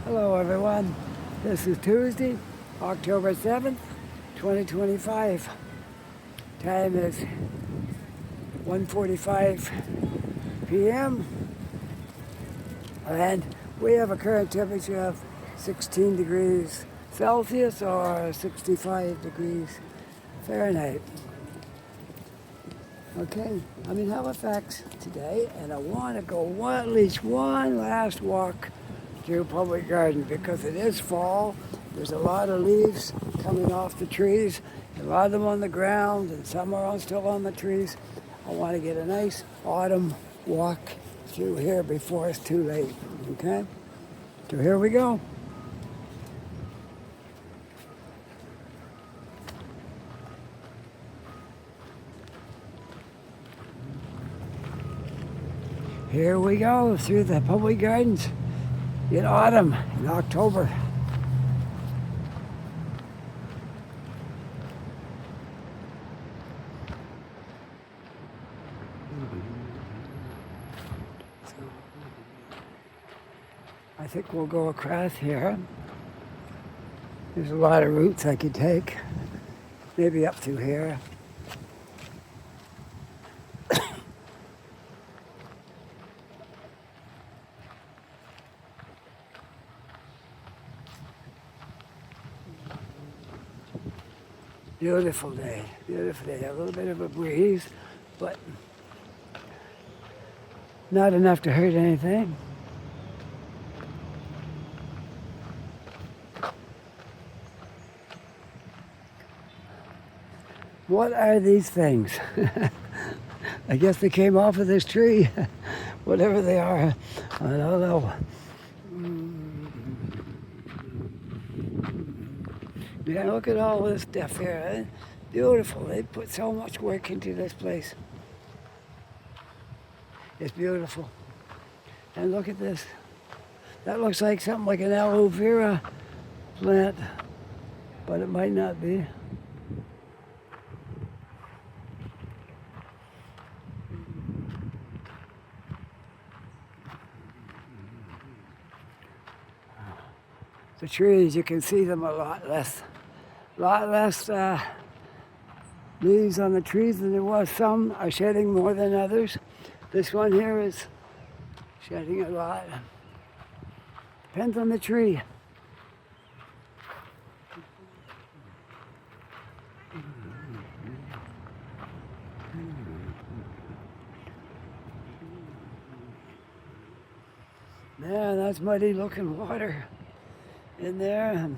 Hello everyone. This is Tuesday, October 7th, 2025. Time is 1:45 p.m. and we have a current temperature of 16 degrees Celsius or 65 degrees Fahrenheit. Okay, I'm in Halifax today and I want to go at least one last walk through Public Garden because it is fall. There's a lot of leaves coming off the trees, a lot of them on the ground and some are still on the trees. I want to get a nice autumn walk through here before it's too late, okay? So here we go. Here we go through the Public Gardens in autumn, in October. I think we'll go across here. There's a lot of routes I could take, maybe up through here. Beautiful day, beautiful day. A little bit of a breeze, but not enough to hurt anything. What are these things? I guess they came off of this tree, whatever they are. I don't know. Yeah, look at all this stuff here. Eh? Beautiful. They put so much work into this place. It's beautiful. And look at this. That looks like something like an aloe vera plant, but it might not be. The trees, you can see them a lot less leaves on the trees than there was. Some are shedding more than others. This one here is shedding a lot. Depends on the tree. Yeah, that's muddy looking water in there.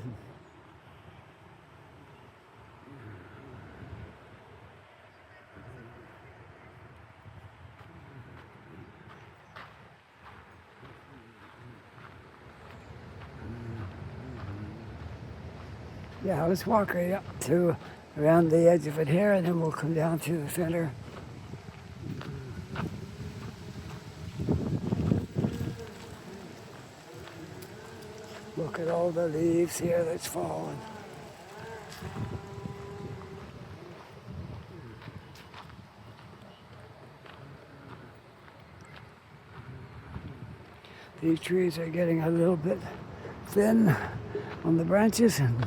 Yeah, let's walk right up to around the edge of it here and then we'll come down to the center. Look at all the leaves here that's fallen. These trees are getting a little bit thin on the branches and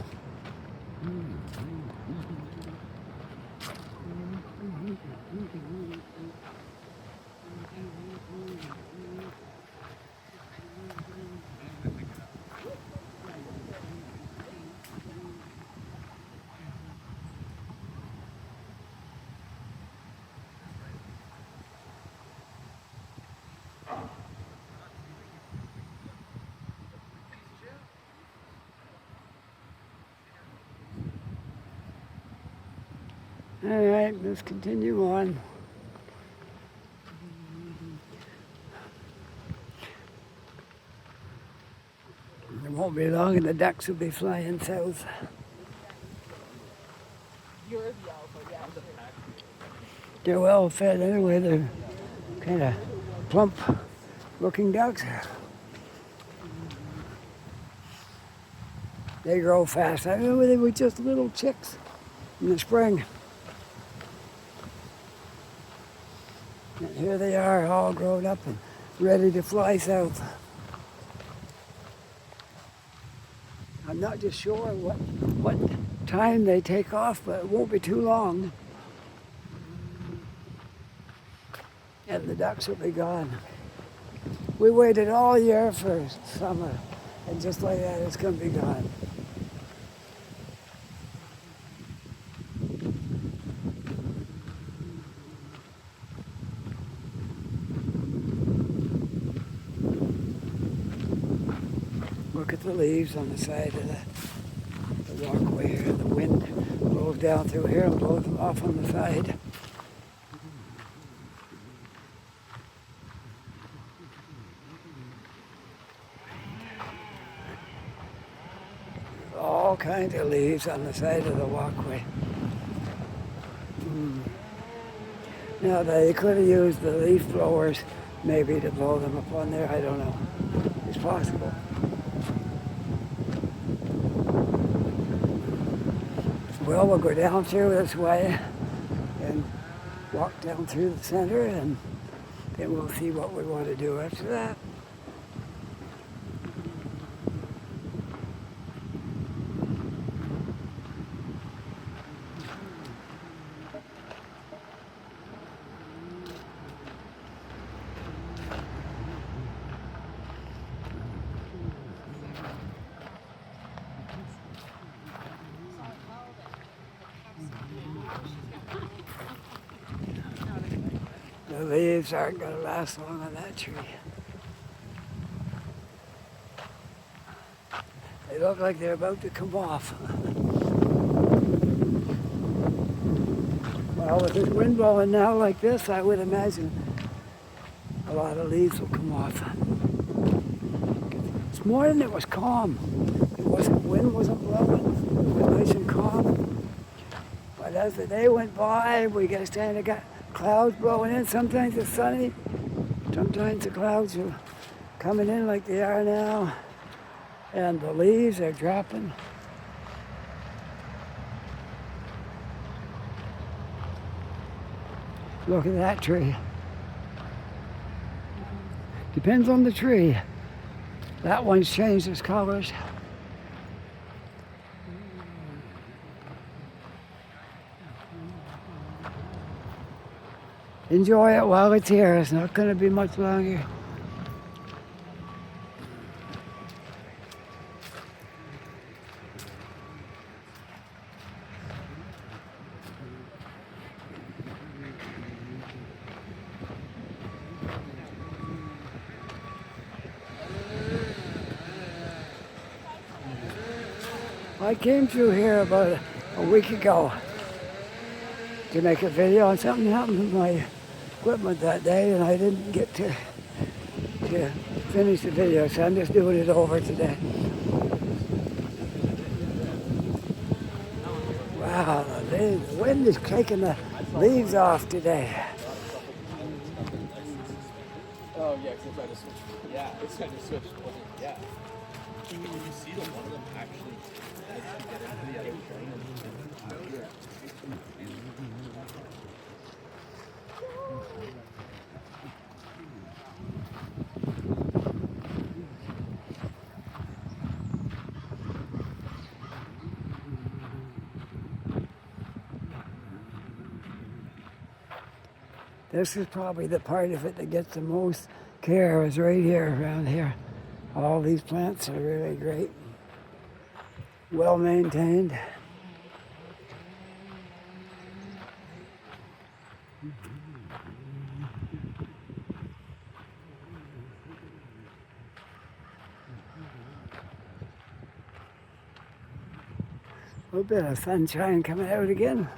all right, let's continue on. It won't be long and the ducks will be flying south. You're the alpha, yeah. They're well fed anyway. They're kind of plump looking ducks. They grow fast. I remember they were just little chicks in the spring. And here they are, all grown up and ready to fly south. I'm not just sure what time they take off, but it won't be too long. And the ducks will be gone. We waited all year for summer, and just like that, it's going to be gone. Look at the leaves on the side of the walkway here. The wind blows down through here and blows them off on the side. All kinds of leaves on the side of the walkway. Now they could have used the leaf blowers maybe to blow them up on there. I don't know. It's possible. Well, we'll go down through this way and walk down through the center, and then we'll see what we want to do after that. The leaves aren't going to last long on that tree. They look like they're about to come off. Well, with this wind blowing now like this, I would imagine a lot of leaves will come off. This morning it was calm. Wind wasn't blowing. It was nice and calm. But as the day went by, we got clouds blowing in. Sometimes it's sunny. Sometimes the clouds are coming in like they are now. And the leaves are dropping. Look at that tree. Depends on the tree. That one's changed its colors. Enjoy it while it's here. It's not going to be much longer. I came through here about a week ago to make a video, and something happened with my equipment that day, and I didn't get to finish the video, so I'm just doing it over today. Wow, the wind is taking the leaves off today. Oh yeah, because I tried to switch. Yeah, it's trying to switch. Yeah. You see that one of them actually managed to get into the other train and This is probably the part of it that gets the most care, is right here, around here. All these plants are really great, well maintained. A little bit of sunshine coming out again.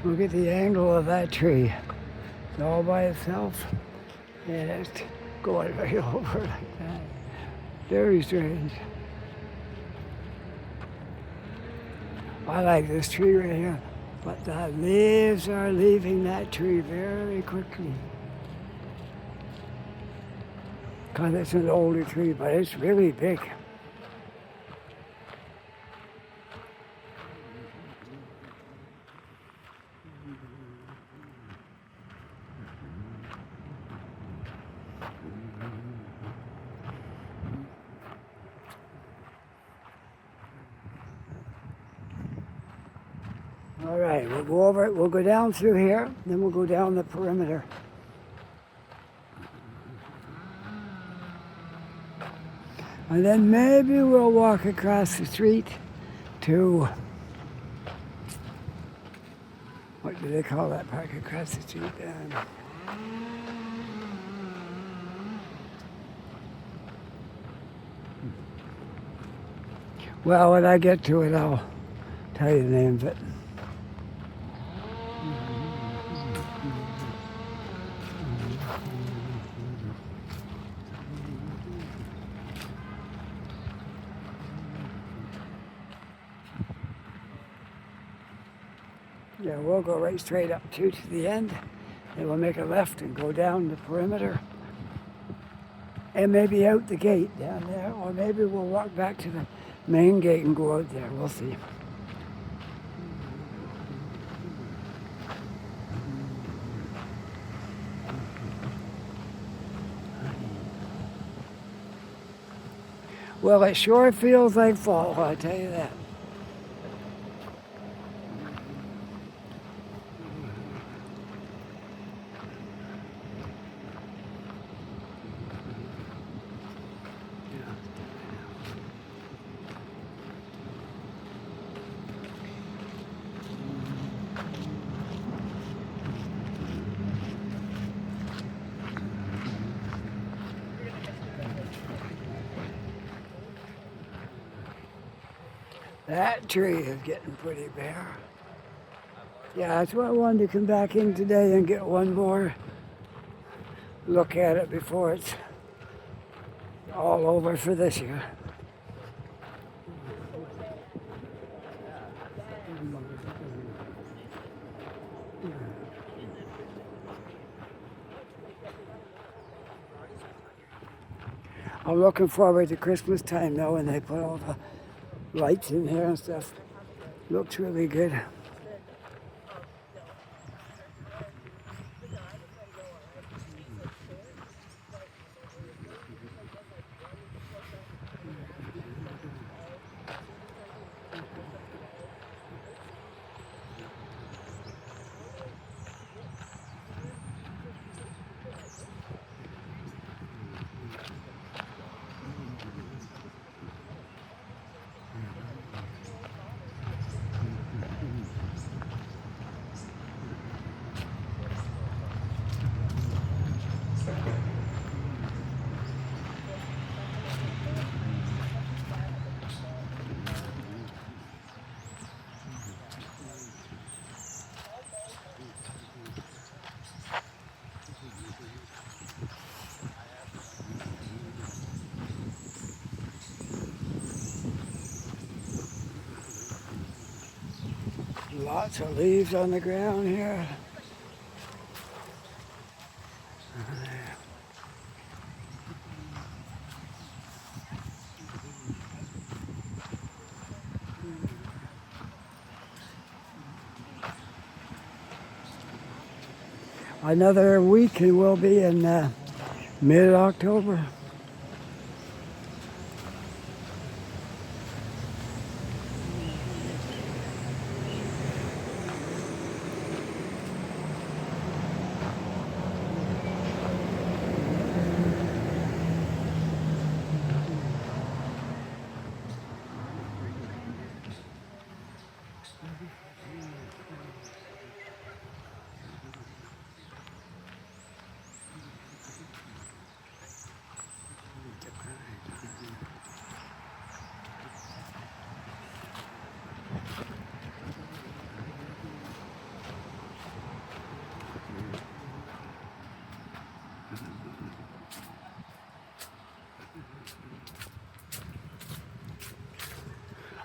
Look at the angle of that tree. It's all by itself, and it's going right over like that. Very strange. I like this tree right here, but the leaves are leaving that tree very quickly. Because it's an older tree, but it's really big. All right, we'll go over it. We'll go down through here, then we'll go down the perimeter. And then maybe we'll walk across the street to, what do they call that park across the street? Well, when I get to it, I'll tell you the name of it. Yeah, we'll go right straight up to the end, and we'll make a left and go down the perimeter, and maybe out the gate down there, or maybe we'll walk back to the main gate and go out there. We'll see. Well, it sure feels like fall, I'll tell you that. That tree is getting pretty bare. Yeah, that's why I wanted to come back in today and get one more look at it before it's all over for this year. I'm looking forward to Christmas time though, when they put all the lights in here and stuff. Looks really good. Lots of leaves on the ground here. another week and we'll be in mid-October.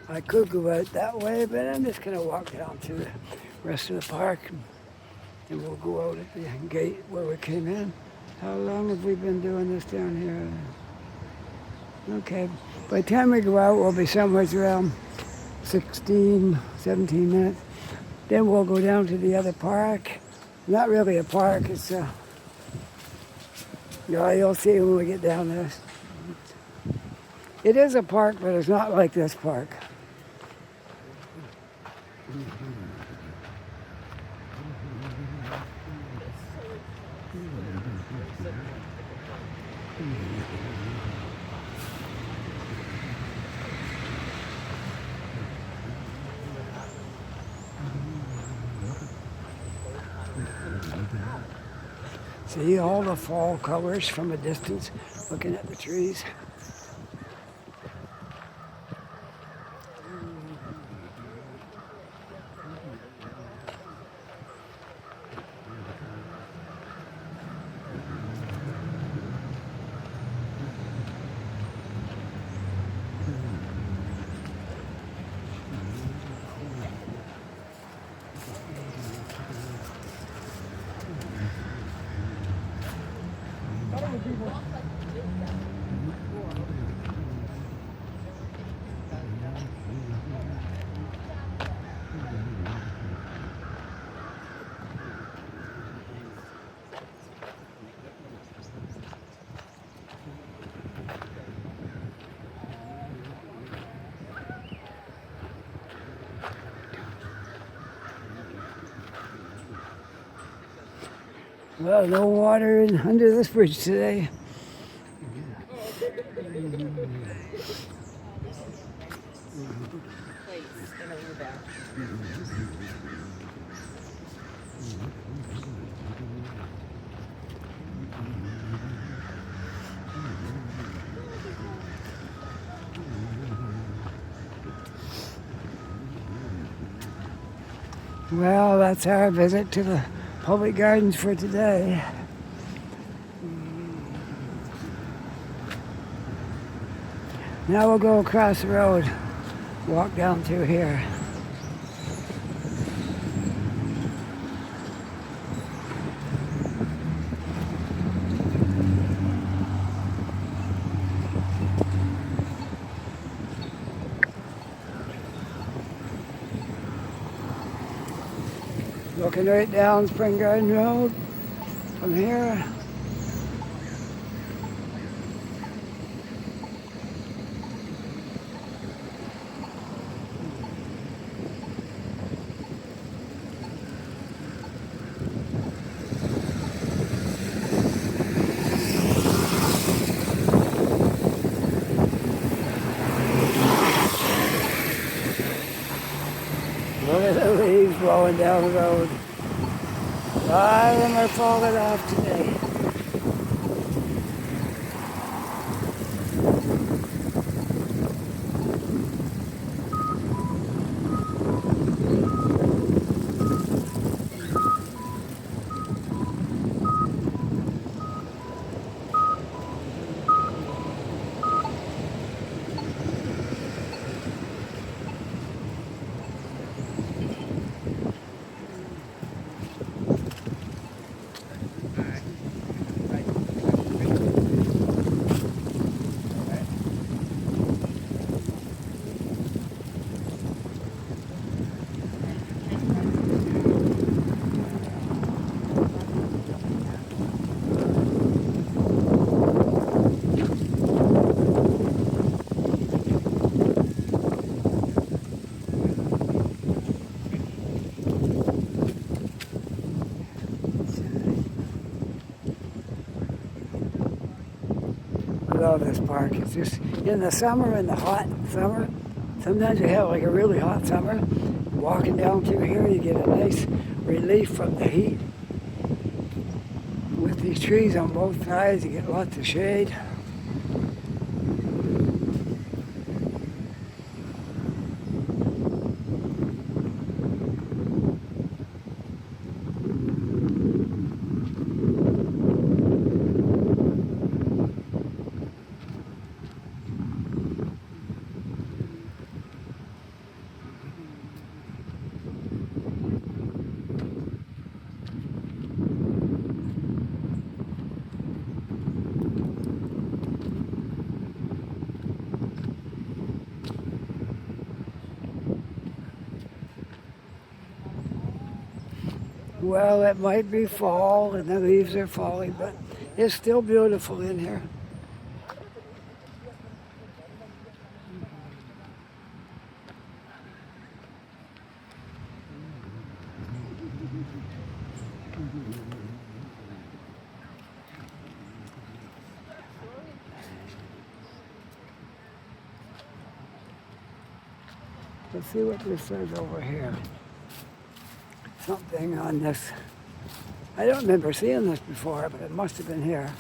I could go out that way, but I'm just going to walk down to the rest of the park and we'll go out at the gate where we came in. How long have we been doing this down here? Okay, by the time we go out, we'll be somewhere around 16, 17 minutes. Then we'll go down to the other park. Not really a park, it's you'll see when we get down there. It is a park, but it's not like this park. See all the fall colors from a distance, looking at the trees. Well, no water under this bridge today. Well, that's our visit to the public gardens for today. Now we'll go across the road, walk down through here. Looking right down Spring Garden Road from here. Look at the leaves blowing down the road. A lot of them are falling off today. love this park. It's just in the summer, in the hot summer, sometimes you have like a really hot summer. Walking down through here, you get a nice relief from the heat. With these trees on both sides, you get lots of shade. Well, it might be fall and the leaves are falling, but it's still beautiful in here. Let's see what this says over here. Something on this. I don't remember seeing this before, but it must have been here.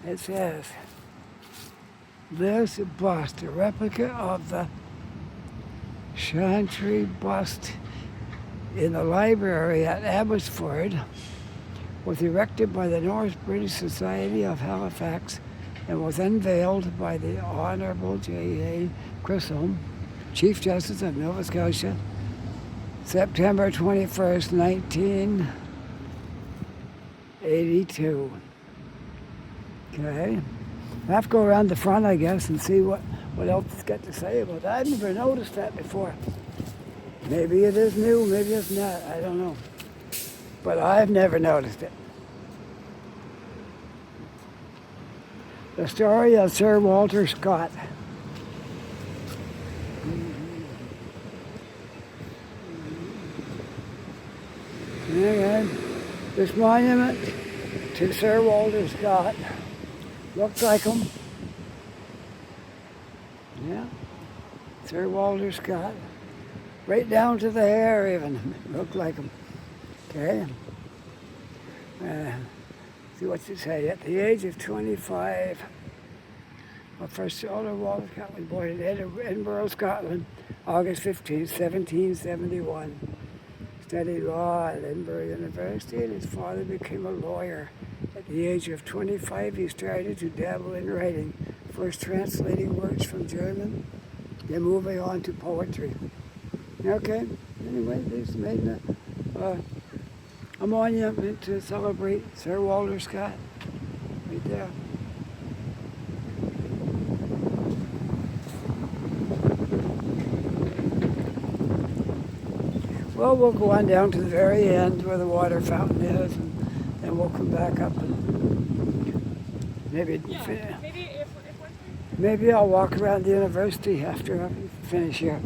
It says, this bust, a replica of the Chantry bust in the library at Abbotsford, was erected by the North British Society of Halifax and was unveiled by the Honourable J.A. Chisholm, Chief Justice of Nova Scotia, September 21st, 1982. Okay. I have to go around the front, I guess, and see what else it's got to say about that. I've never noticed that before. Maybe it is new, maybe it's not, I don't know. But I've never noticed it. The story of Sir Walter Scott. Okay. This monument to Sir Walter Scott looks like him. Yeah, Sir Walter Scott. Right down to the hair even, looked like him. Okay. See what you say. At the age of 25, first Sir Walter Scott was born in Edinburgh, Scotland, August 15, 1771. Studied law at Edinburgh University, and his father became a lawyer. At the age of 25, he started to dabble in writing, first translating works from German, then moving on to poetry. Okay, anyway, this made a monument to celebrate Sir Walter Scott, right there. Well, we'll go on down to the very end where the water fountain is, and then we'll come back up and maybe I'll walk around the university after I finish here.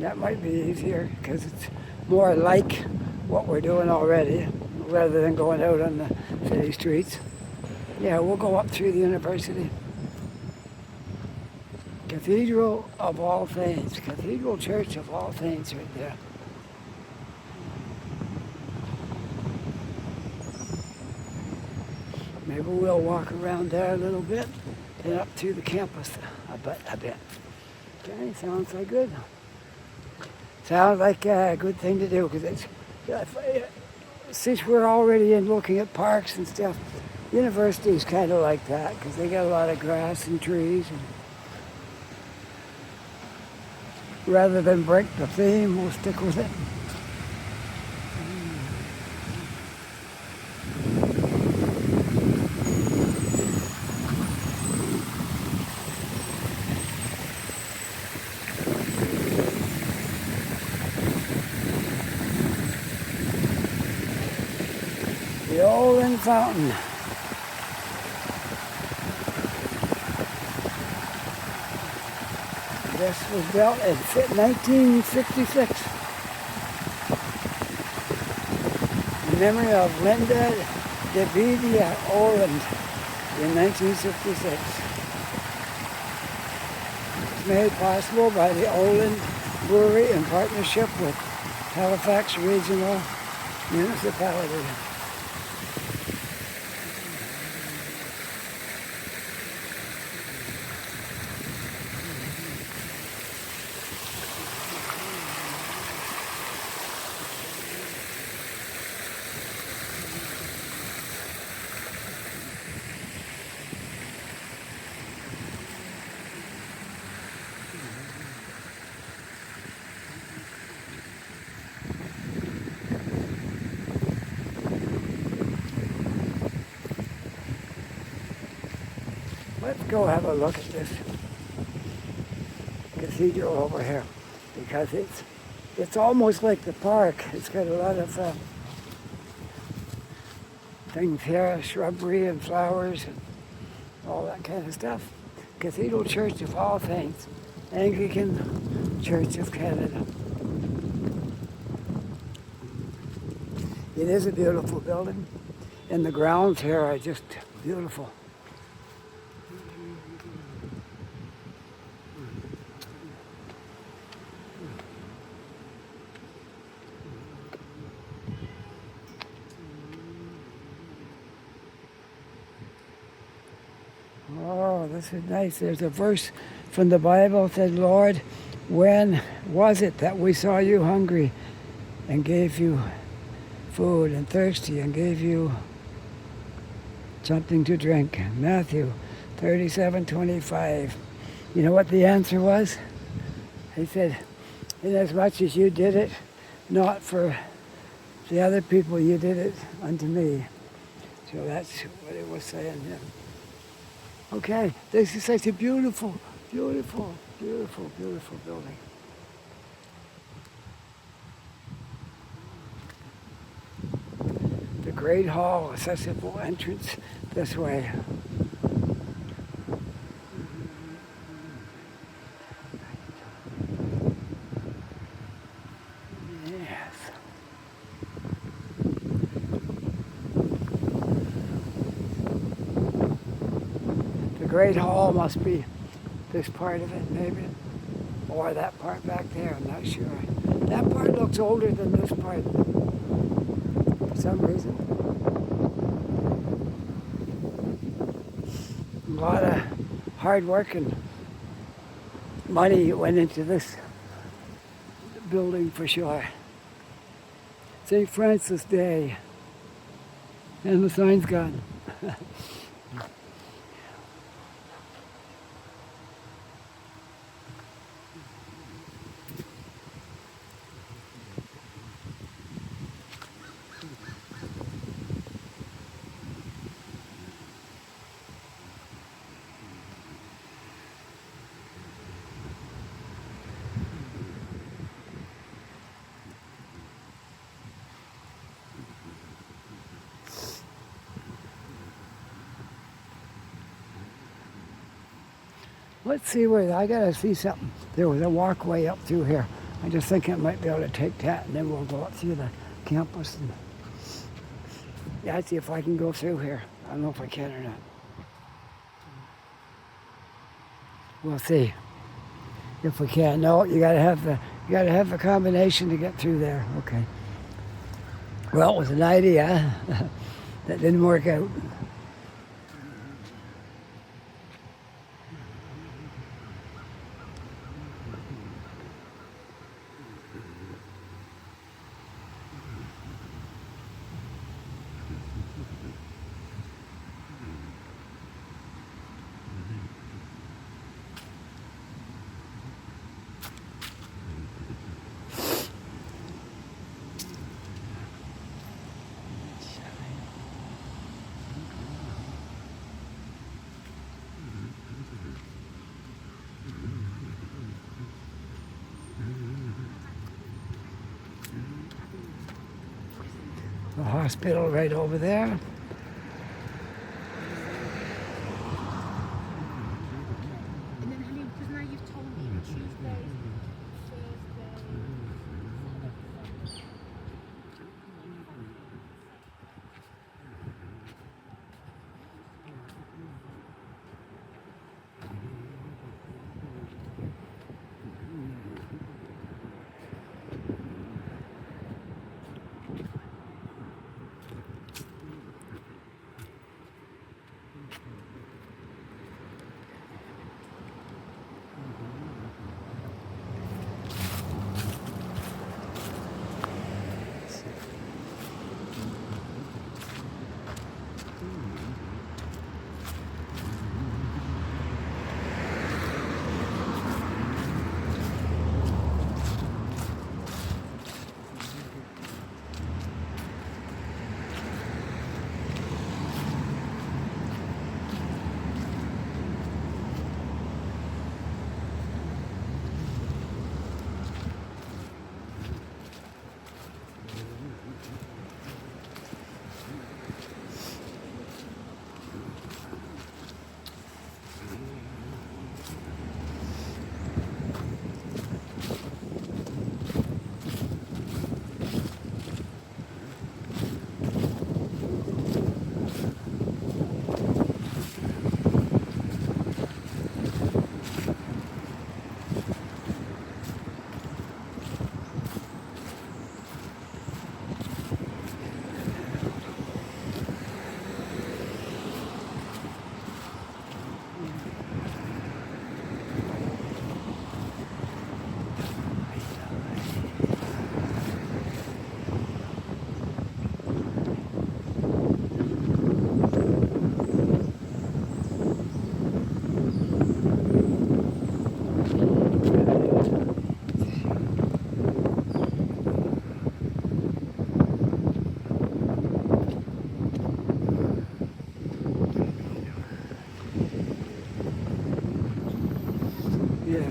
That might be easier because it's more like what we're doing already rather than going out on the city streets. Yeah, we'll go up through the university. Cathedral of All Saints, Cathedral Church of All Saints right there. Maybe we'll walk around there a little bit and up to the campus, I bet. Okay, sounds like good. Sounds like a good thing to do, because since we're already in looking at parks and stuff, university is kind of like that, because they got a lot of grass and trees. And rather than break the theme, we'll stick with it. The Olin Fountain. This was built in 1966 in memory of Linda de Olin in 1966. made possible by the Olin Brewery in partnership with Halifax Regional Municipality. Let's go have a look at this cathedral over here, because it's almost like the park. It's got a lot of things here, shrubbery and flowers and all that kind of stuff. Cathedral Church of All Saints, Anglican Church of Canada. It is a beautiful building, and the grounds here are just beautiful. Oh, this is nice. There's a verse from the Bible that said, Lord, when was it that we saw you hungry and gave you food, and thirsty and gave you something to drink? Matthew 37:25. You know what the answer was? He said, inasmuch as you did it, not for the other people, you did it unto me. So that's what it was saying here. Okay, this is such a beautiful, beautiful, beautiful, beautiful building. The Great Hall, accessible entrance this way. Yes. The Great Hall must be this part of it, maybe. Or that part back there, I'm not sure. That part looks older than this part for some reason. A lot of hard work and money went into this building for sure. St. Francis Day. And the sign's gone. Let's see where, I gotta see something. There was a walkway up through here. I just think I might be able to take that and then we'll go up through the campus. And yeah, see if I can go through here. I don't know if I can or not. We'll see if we can. No, you gotta have the combination to get through there. Okay. Well, it was an idea that didn't work out. The hospital right over there. And then, honey, because now you've told me Tuesday, Thursday.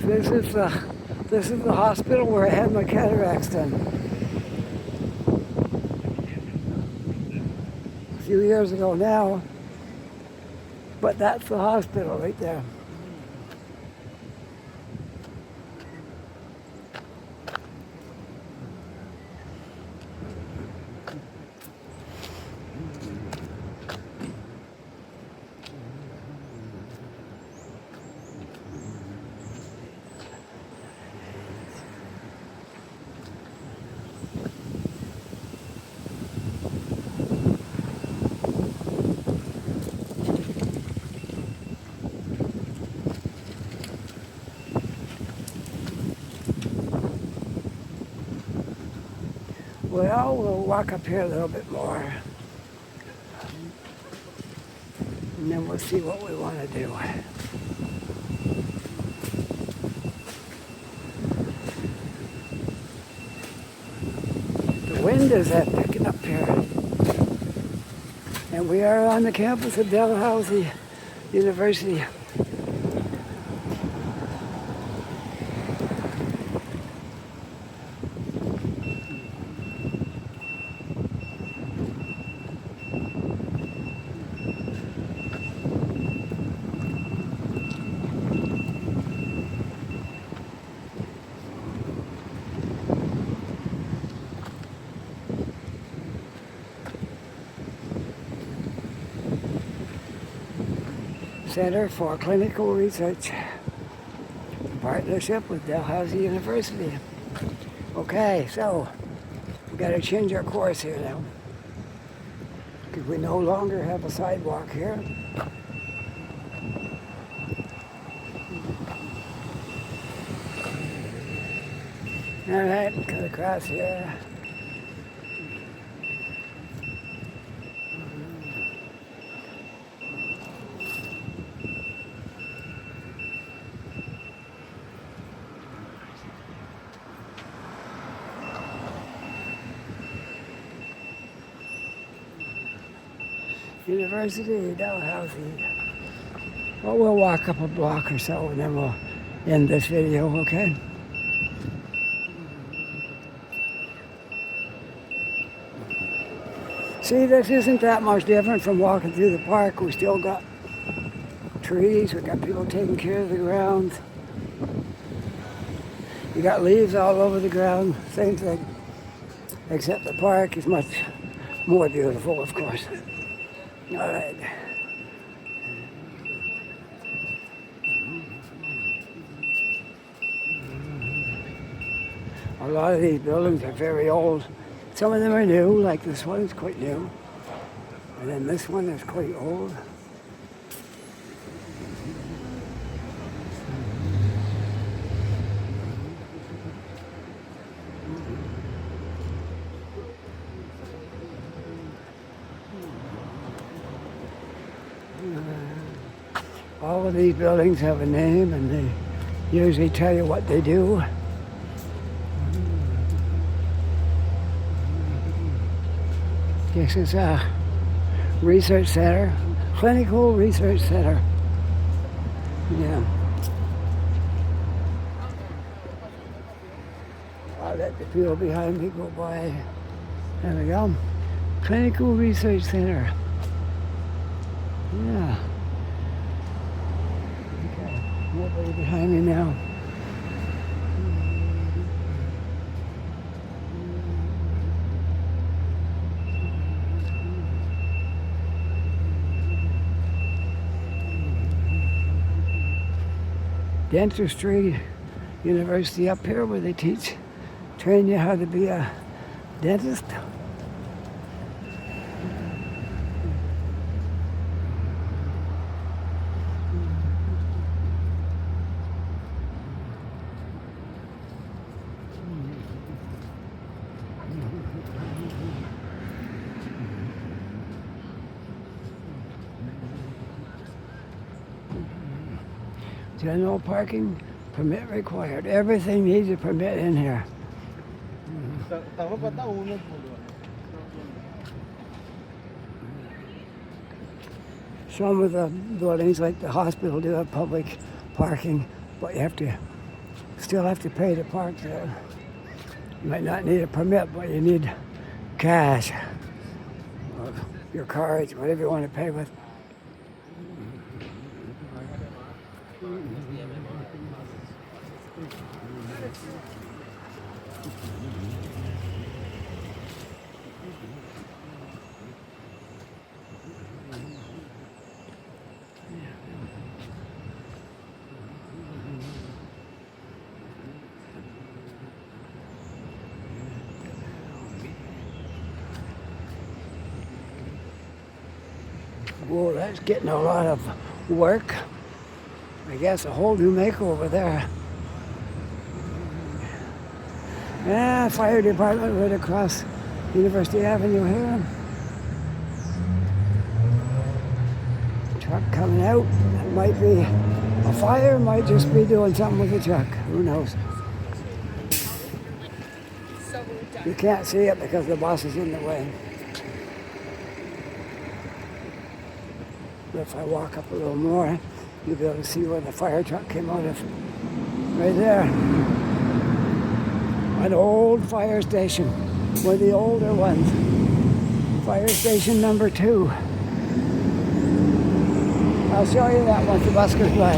This is the hospital where I had my cataracts done a few years ago now. But that's the hospital right there. Well, we'll walk up here a little bit more. And then we'll see what we want to do. The wind is picking up here. And we are on the campus of Dalhousie University. Center for Clinical Research in partnership with Dalhousie University. Okay, so we got to change our course here now because we no longer have a sidewalk here. All right, cut across here. University, Dalhousie. Well, we'll walk up a block or so and then we'll end this video, okay? See, this isn't that much different from walking through the park. We still got trees, we got people taking care of the ground. You got leaves all over the ground, same thing. Except the park is much more beautiful, of course. All right. A lot of these buildings are very old. Some of them are new, like this one is quite new. And then this one is quite old. All of these buildings have a name and they usually tell you what they do. This is a research center, clinical research center. Yeah. I'll let the people behind me go by. There we go. Clinical research center. Yeah. Okay. Nobody behind me now. Dentistry university up here where they train you how to be a dentist. General parking, permit required. Everything needs a permit in here. Some of the buildings, like the hospital, do have public parking, but you have to Still have to pay to park there. You might not need a permit, but you need cash or your cards, whatever you want to pay with. Whoa, that's getting a lot of work. I guess a whole new makeover there. Yeah, fire department right across University Avenue here. Truck coming out. It might be a fire, might just be doing something with the truck. Who knows? You can't see it because the bus is in the way. But if I walk up a little more, you'll be able to see where the fire truck came out of. Right there. An old fire station. One of the older ones. Fire station number 2. I'll show you that once the bus goes by.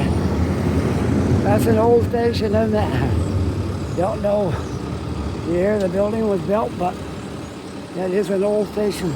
That's an old station, isn't it? Don't know the year the building was built, but that is an old station.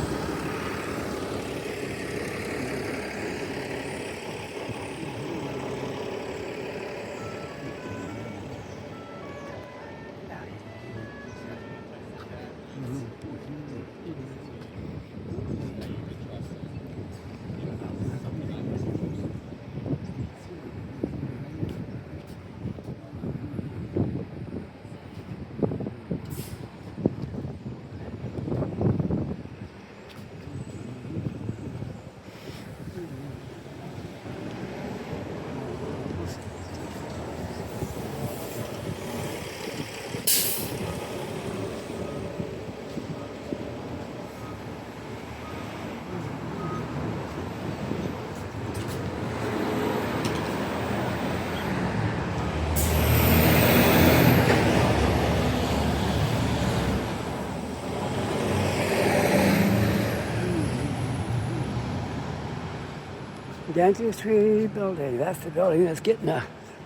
Dentistry building. That's the building that's getting a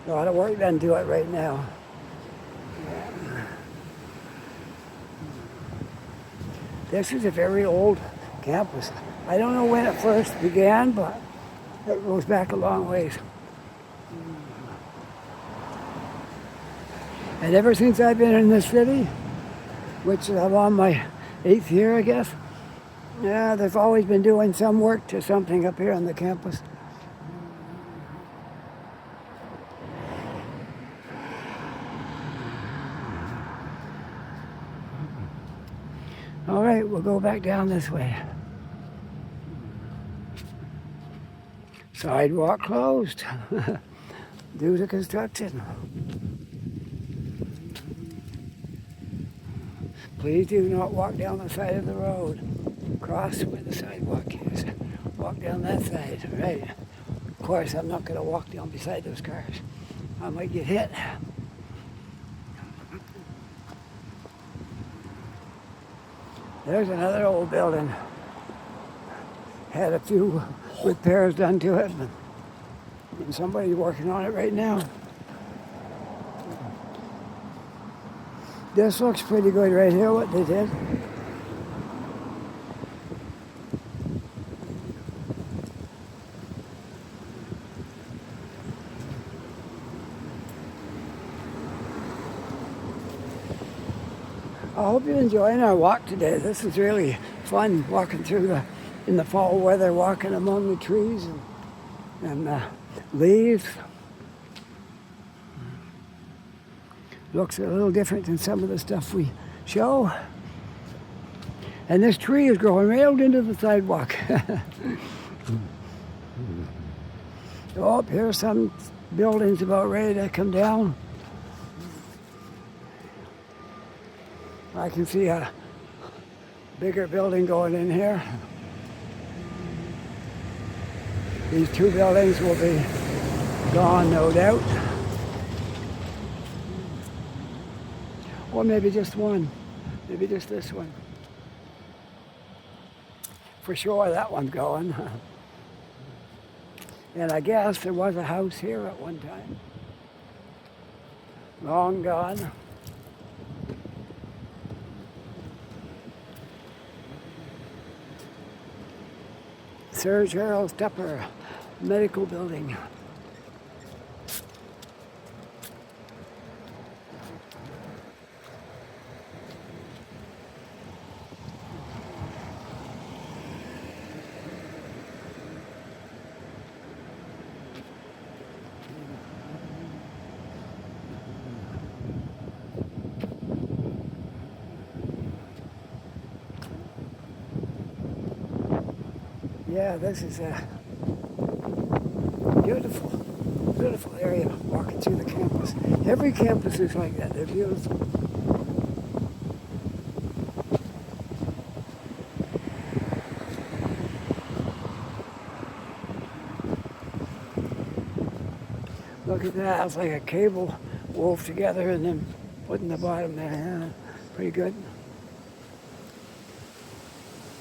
lot of work done to it right now. Yeah. This is a very old campus. I don't know when it first began, but it goes back a long ways. And ever since I've been in this city, which I'm on my 8th year, I guess, yeah, they've always been doing some work to something up here on the campus. All right, we'll go back down this way. Sidewalk closed due to construction. Please do not walk down the side of the road. Cross where the sidewalk is. Walk down that side, right? Of course, I'm not going to walk down beside those cars. I might get hit. There's another old building. Had a few repairs done to it, and somebody's working on it right now. This looks pretty good right here, what they did. I hope you're enjoying our walk today. This is really fun walking through in the fall weather, walking among the trees and leaves. Looks a little different than some of the stuff we show. And this tree is growing right out into the sidewalk. Oh, here's some buildings about ready to come down. I can see a bigger building going in here. These two buildings will be gone, no doubt. Or maybe just one. Maybe just this one. For sure that one's going. And I guess there was a house here at one time. Long gone. Sir Charles Tupper Medical Building. Yeah, this is a beautiful, beautiful area walking through the campus. Every campus is like that. They're beautiful. Look at that. It's like a cable wove together and then put in the bottom there. Yeah, pretty good.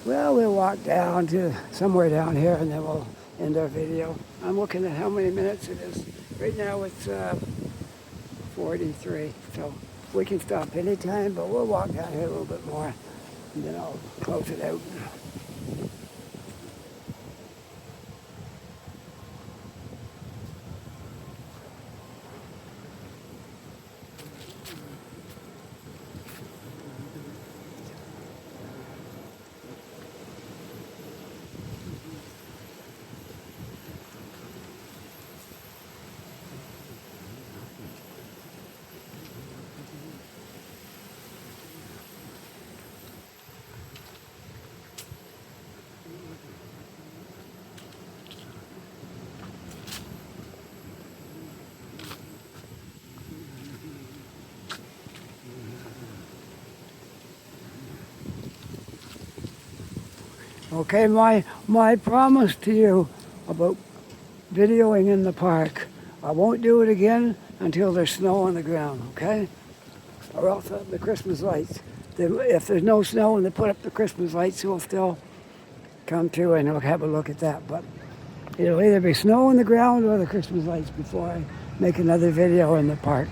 Well, we'll walk down to somewhere down here and then we'll end our video. I'm looking at how many minutes it is. Right now it's 43, so we can stop anytime, but we'll walk down here a little bit more and then I'll close it out. Okay, my promise to you about videoing in the park, I won't do it again until there's snow on the ground, okay? Or else the Christmas lights. If there's no snow and they put up the Christmas lights, we'll still come through and we'll have a look at that. But it'll either be snow on the ground or the Christmas lights before I make another video in the park.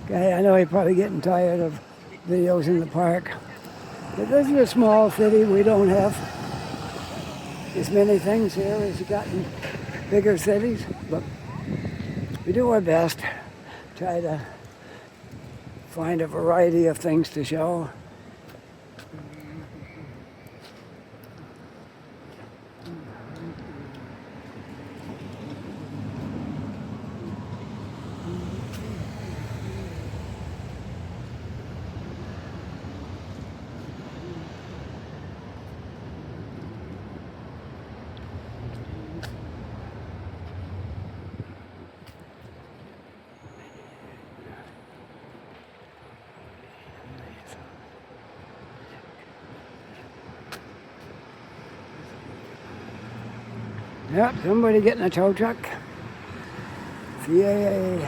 Okay, I know you're probably getting tired of videos in the park. But this is a small city. We don't have as many things here as you got in bigger cities, but we do our best, try to find a variety of things to show. Yep, somebody getting a tow truck. Yay.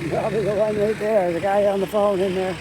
Probably the one right there, the guy on the phone in there.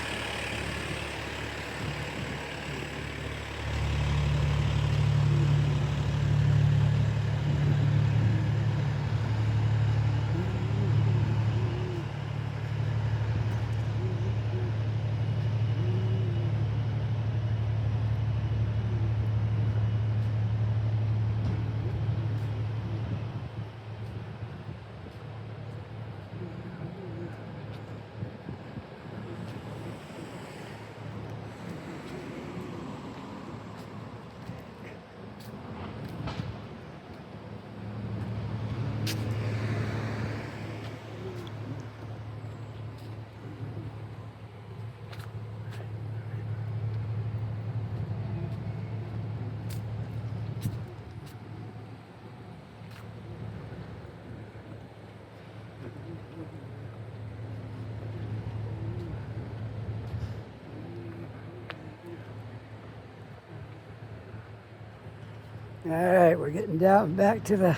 All right, we're getting down back to the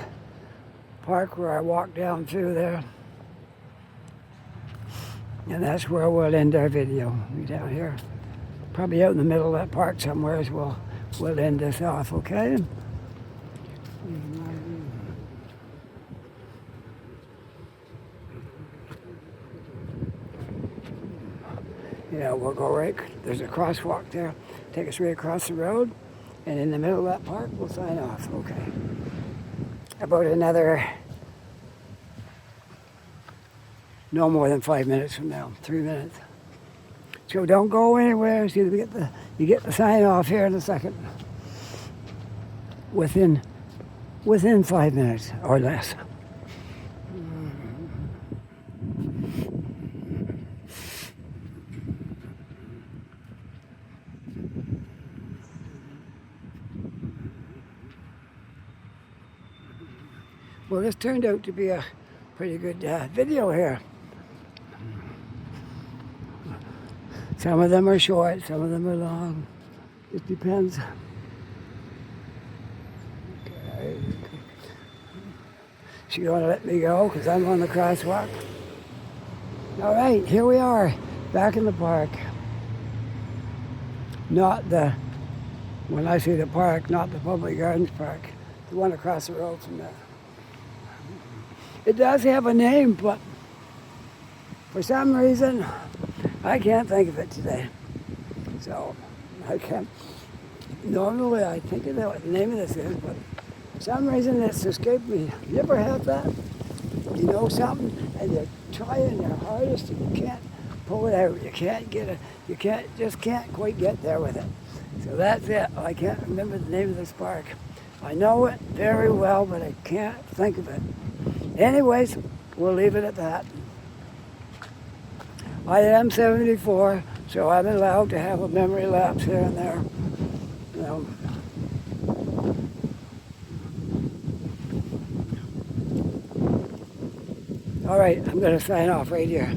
park where I walked down through there. And that's where we'll end our video. We're down here. Probably out in the middle of that park somewhere as we'll end this off, okay? Yeah, we'll go right, there's a crosswalk there. Take us right across the road. And in the middle of that park, we'll sign off, okay? About another, no more than 5 minutes from now, 3 minutes. So don't go anywhere. So you get the sign off here in a second. Within 5 minutes or less. Well, this turned out to be a pretty good video here. Some of them are short, some of them are long. It depends. Okay. She gonna let me go because I'm on the crosswalk? All right, here we are, back in the park. When I say the park, not the Public Gardens Park, the one across the road from there. It does have a name, but for some reason, I can't think of it today. So, I can't. Normally, I think of what the name of this is, but for some reason, it's escaped me. You ever have that? You know something, and you're trying your hardest, and you can't pull it out. You can't get it. You just can't quite get there with it. So that's it. I can't remember the name of this park. I know it very well, but I can't think of it. Anyways, we'll leave it at that. I am 74, so I'm allowed to have a memory lapse here and there. You know. All right, I'm going to sign off right here.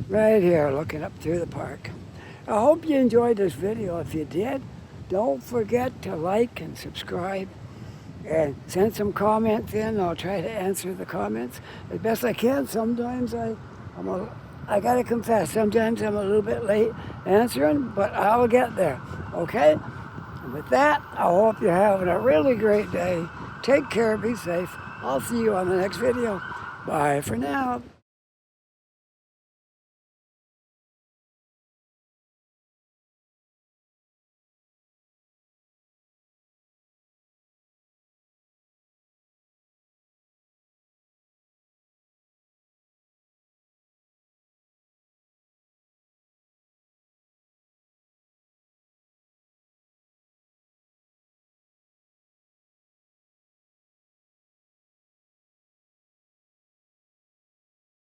Right here, looking up through the park. I hope you enjoyed this video. If you did, don't forget to like and subscribe and send some comments in. I'll try to answer the comments as best I can. Sometimes I gotta confess, sometimes I'm a little bit late answering, but I'll get there, okay? And with that, I hope you're having a really great day. Take care, be safe. I'll see you on the next video. Bye for now.